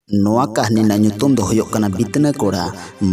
नोआ कहनी ना nyutum दो होयोग कना बितना कोड़ा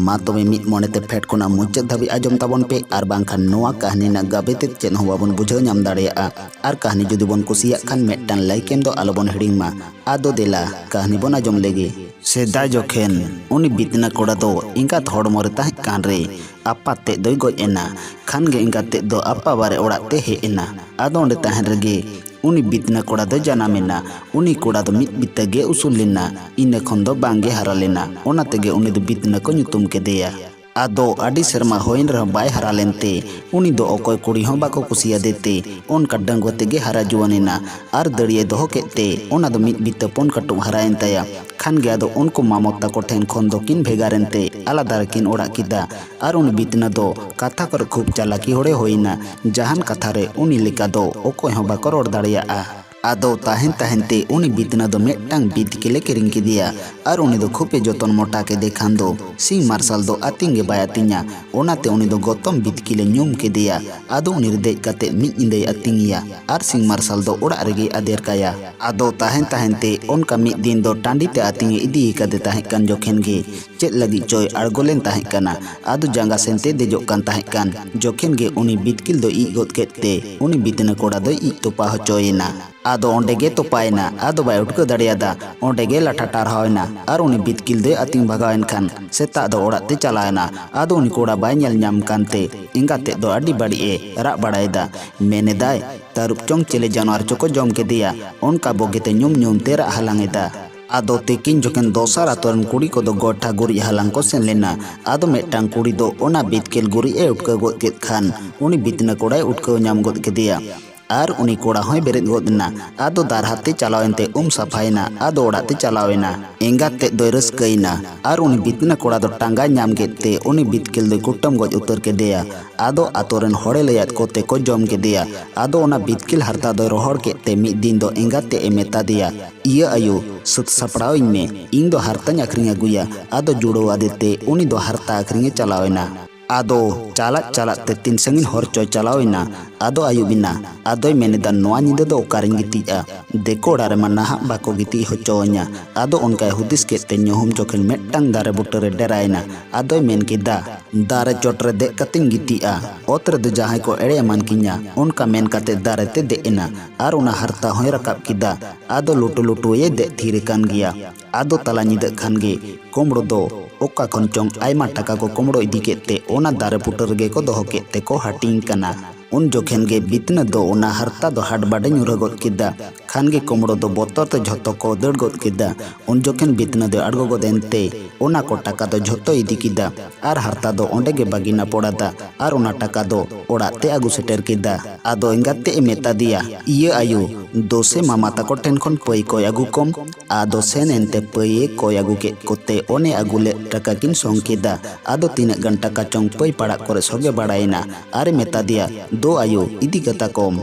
मा तबे मिट मोनेते फेट कोना मुचाद धाबी आजम ताबोन पे आर बांखान नोआ कहनी ना गाबेते चेन हो बाबोन बुझाव नाम दाड़ेयागा आर कहनी जुदी बोन कुसियाग खान मेटटान लाइकेम दो आलोबोन हिड़िंग मा आदो देला कहनी बोन आजम लेगे सेदाय जोखेन उनी बितना कोड़ा दो इंगात हड़मोरे ताहें कान रे आपा ते दोय गoj एना खान गे इंगात ते दो आपा बारे ओड़ाग ते हे एना आदो ओंडे ताहें रेगे उनी बितना कोड़ा दो जानामेना उनी कोड़ा दो मिट बित्तागे उसूल लेना इने खन दो बांगे हारा लेना ओना तेगे उनी दो बितना को nyutum केदेया आदो आडी शर्मा होइन रह बाय हारा लेनते उनी दो ओकोय कुड़ी हों बाको कुसिया देते ओनका डंगो तेगे हारा जुवानेना आर दड़िये दोहो केते ओना दो मिट बित्ता पोन कटुम हारायन ताया खान गे आदो उनको मामोता को ठेन खन दो किन भेगारेनते आलादा किन ओड़ा किदा आर उनी बितना दो कथा कर खूब चालाकी होड़े होइना जहान कथा रे उनी लेका दो ओकोय हों बाको रोड़ दाड़ेयागा आदो ताहें ताहेंते उनी बितना दो मेटटांग बितकिले किरिंग किदिया आर उनी दो खूबे जतन मोटा के देखान दो सिंग मार्शल दो आतिंगे बाय आतिंगा ओनाते उनी दो गौतम बितकिले न्यूम केदिया आदो उनी देज काते मिट निंदे आतिंगिया आर सिंग मार्शल दो ओड़ा रेगे आदेर काया आदो ताहें ताहेंते उनका मिट दिन दो टांडीते आतिंगे इदी कादे ताहें कान जोखेन गे चेद लगी चोय आड़गोलेन ताहें काना आदो जांगा सेंते देजोग कान ताहें कान जोखेन गे उनी बितकिल दो इ गोद केते उनी बितना कोड़ा दो इ तोपा होचोयेना आदो ओंडेगे तो पायना आदो बाय उठको दाड़ियादा ओंडेगे लाठा टारहावना आर उनी बितकिल दे आतिंग भगावन खान सेता दो ओड़ाते चलायना आदो उनी कोड़ा बाय नेल ᱧᱟᱢ कानते इंगाते दो आडी बाड़ी ए राग बाड़ायदा मेनेदाय तारुप चोंग चेले जानवर चोको जम केदिया उनका बोगेते ᱧᱩᱢ ᱧᱩᱢ ते राग हालांगेदा आदो तेकिन जोखेन दोसार आतोरन कुड़ी को दो गोठा गुरी हालांग को सेन लेना आदो मेटटांग कुड़ी दो ओना बितकिल गुरी ए उठको गोद केद खान उनी बितना कोड़ाय उठको ᱧᱟᱢ गोद केदिया आर उनी कोड़ा होय बेरेद गोदना आदो दारहाते चलावेनते सफायना आदो ओड़ाते चलावेना एंगाते दोय रस्कैना आर उनी बितना कोड़ा दो टांगा ᱧᱟᱢ केते उनी बितकिल दोय कुटम गज उतर केदेया आदो आतोरेन होड़े लयात कोते को जम केदेया आदो ओना बितकिल हारता दोय रोहड़ केते मिद दिन दो एंगाते ए मेता दिया इया आयु सुत सपड़ाविन में इन दो हारताñ आखरिंग अगुया आदो जुड़ो आदेते उनी दो हारता आखरिंगे चलावेना आदो चालाक चालाक ते तीन संगिन हर चोय चलावेना आदो आयुबिना आदोय मेनेदा नोआ निदा दो ओकारिंग गितिआ देखो ओड़ारे मा नाहाक बाको गिति होचोवना आदो उनकाय हुदिस केते ᱧᱩᱦᱩᱢ जोखेन मेटटांग दारे बुटरे डेरायना आदोय मेन केदा दारे चोटरे दे कतिंग गितिआ ओतरे दो जहाय को एड़े एमान किnya उनका मेन काते दारे ते देना आर उना हरता होय रकाब किदा आदो लुटु लुटु ये दे थीरे कान गिया आदो तला निदा खान गे कोमड़ो दो ओका खन चोंग आयमा टाका को कोमड़ो इदी केते ओना दारे पुटर गे को दोहो केते को हाटिंग कना उन जोखेन गे बितना दो ओना हरता दो हाट बाडे ᱧᱩᱨᱟ गोद किदा खान गे कोमड़ो दो बोतर ते झोतो को दड़ गोद किदा उन जोखेन बितना दो अड़गो गोदेनते ओना को टाका दो झोतो इदी किदा आर हरता दो ओंडे गे बागिना पोड़ादा आर ओना टाका दो ओड़ाते आगु सेटेर किदा आदो एंगाते ए मेता दिया इया आयु दोसे मामा ताको ठेन खन पई कोय आगु कम आदो सेन एनते पई कोय आगु के कोते ओने आगुले टाका किन सोंग किदा आदो तीना घंटा का चोंग पई पाड़ा करे सोगे बाड़ायना आरे मेता दिया दो आयु इदी कता कम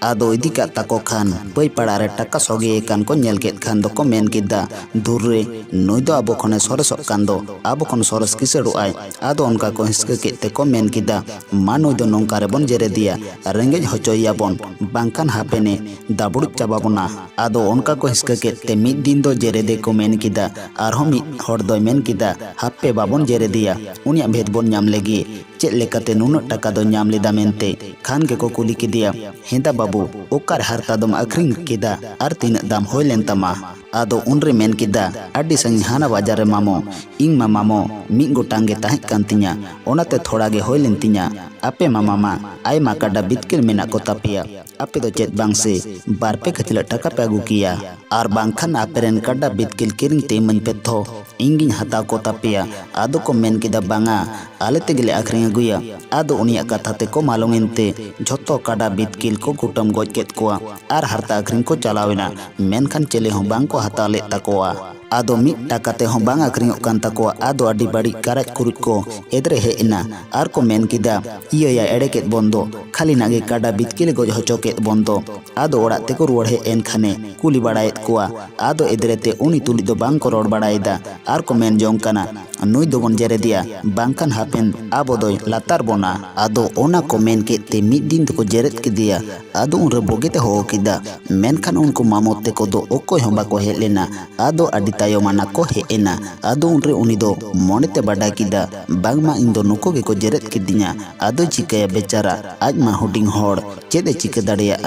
आदो इदी काता को खान पई पाड़ारे टाका सोगे कान को नेल केद खान दो को मेन किदा धुर्रे नुई दो आबो खने सरसक कान दो आबो खन सरस किसेड़ो आय आदो उनका को हिसके केते को मेन किदा मा नुई दो नोंका रे बोन जेरे दिया रेंगेज होचोया बोन बांखान हापेने दाबुड़ चाबाबोना आदो उनका को हिसके केते मिद दिन दो जेरे दे को मेन किदा आरहो मिद हर दो मेन किदा हापे बाबोन जेरे दिया उनिया भेद बोन ᱧᱟᱢ लेगी चेद लेकाते नुना टाका दो ᱧᱟᱢ लेदा मेनते खान के को कुली किदिया हेदा बाबू ओकार हारता दम आखरिंग किदा आर तीना दाम होय लेन तमा आदो उनरे मेन किदा आडी संग हाना बाजार रे मामो इंग मा मामो मिद गोटांगे ताहें कान तिnya ओनाते थोड़ा गे होय लेन तिnya आपे मामा मा आय मा काडा बितकिल मेना को तापिया आपे दो चेद बांग से बार पे खचला टाका पे आगु किया आर बांखान आपेरेन काडा बितकिल किरिंग ते मन पे थो इंगिन हता को तापिया आदो को मेन किदा बांगा आले तेगले आखरिंग अगुया आदो उनिया कथा ते को मालूमेनते झोतो काडा बितकिल को कुटम गज केत कोआ आर हरता आखरिंग को चलावेना मेनखान चेले हों बांग को हता ले ताकोआ आदो मिद टाका ते हों बांग आखरिंग कान ताकोआ आदो आडी बाड़ी कराज कुरुज को एदरे हेना आर को मेन किदा इया या एड़े केत बंदो खाली नागे काडा बितकिल गज होचो केत बंदो आदो ओड़ा ते को रुवाड़ हे एन खाने कुली बाड़ायत कोआ आदो एदरे ते उनी तुली दो बांग को रोड बाड़ायदा आर को मेन जोंग काना नुई दो बोन जेरे दिया बांखान हापेन आबो दोय लातार बोना आदो ओना को मेन केते मिद दिन को जेरेत किदिया आदो उन रे बोगेते हो किदा मेनखान उनको मामोते को दो ओकोय हों बाको हे लेना आदो आडी tayomana ko he ena ado unre uni do monete badai kida bangma indo nuko ge ko jeret kidinya ado chikaya becara aj ma huding hor chede chika dareya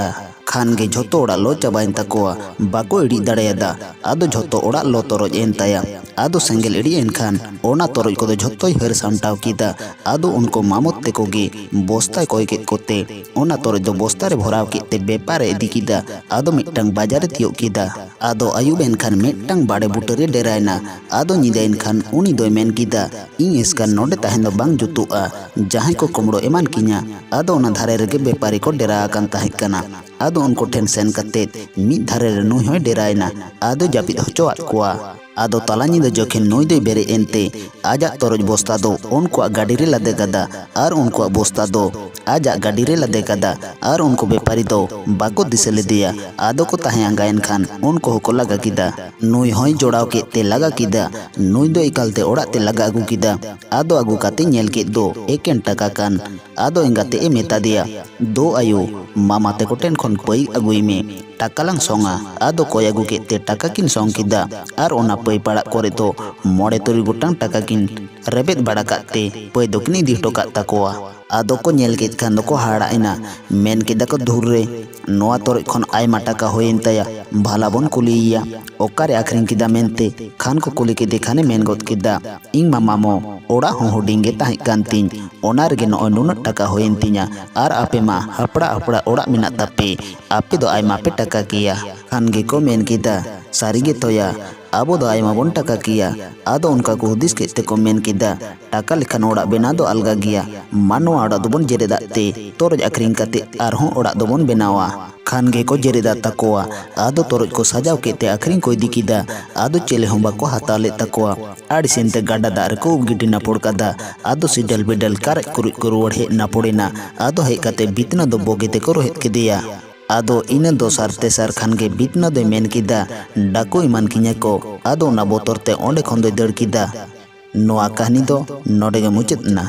khan ge jhoto oda lo chabain takoa bako edi dareya ado jhoto oda lo toroj en taya ado sengel edi en khan ona toroj ko do jhotoi her samtaw kida ado unko mamot te ko ge bosta koy ket kote ona toroj do bosta re bhoraw kete bepare edi kida ado mittang bazar tiyo kida ado ayuben khan mittang bade butare deraina ado nyidain khan uni doy men kida ing eskan node tahen do bang jutua jahay ko komro eman kinya ado ona dhare rege bepari ko dera akan tahen kana ado unko ten sen kate mid dhare re nui hoy deraina ado japit hocoat kuwa ado talani do jokhen nui doy bere ente ajak toroj bosta do unko gadi re lade gada ar unko bosta do ajak gadi re lade gada ar unko bepari do bako disele dia ado ko tahen angayen khan unko ko laga kida nui hoy jodaw kete laga kida nui do ikalte orak te laga agu kida ado agu kate nyel ket do eken taka kan ado engate e meta dia do ayu mama te ko ten khon pai agui me takalang songa ado koy agu kete taka kin song kida ar ona pai padak kore to mode turi gotang taka kin rebet bada katte pai dokni di tokat takoa ado ko nyel ket khan do ko hara ina men kida ko dhurre noa toroj khon aima taka hoyen taya bhala bon kuliya okare akhring kida mente khan ko kuli kede khane men got kida ing mama mo oda ho huding ge tahi kan tin onar ge no nunat taka hoyen tinya ar ape ma hapda oda minat tape ape do aima pe taka kiya khan ge ko men kida sari ge toya abo do aima bon taka kiya ado unka ko hudis kete ko men kida taka lekhan oda bena do alga giya mano oda do bon jere datte toroj akhring kate ar ho oda do bon benawa khan ge ko jere dat takoa ado toroj ko sajaw kete akhring ko idi kida ado chele hom bako hatale takoa adi sente gada dar ko gidi napod kada ado sidal bedal karaj kuruj ko ruwad he napodena ado he kate bitna do bogete ko rohet kedeya ado ina dosar tesar khan ge bitna do men kida dako iman kinya ko ado na botor te onde khon do dar kida noa kahni do node ge muchet na।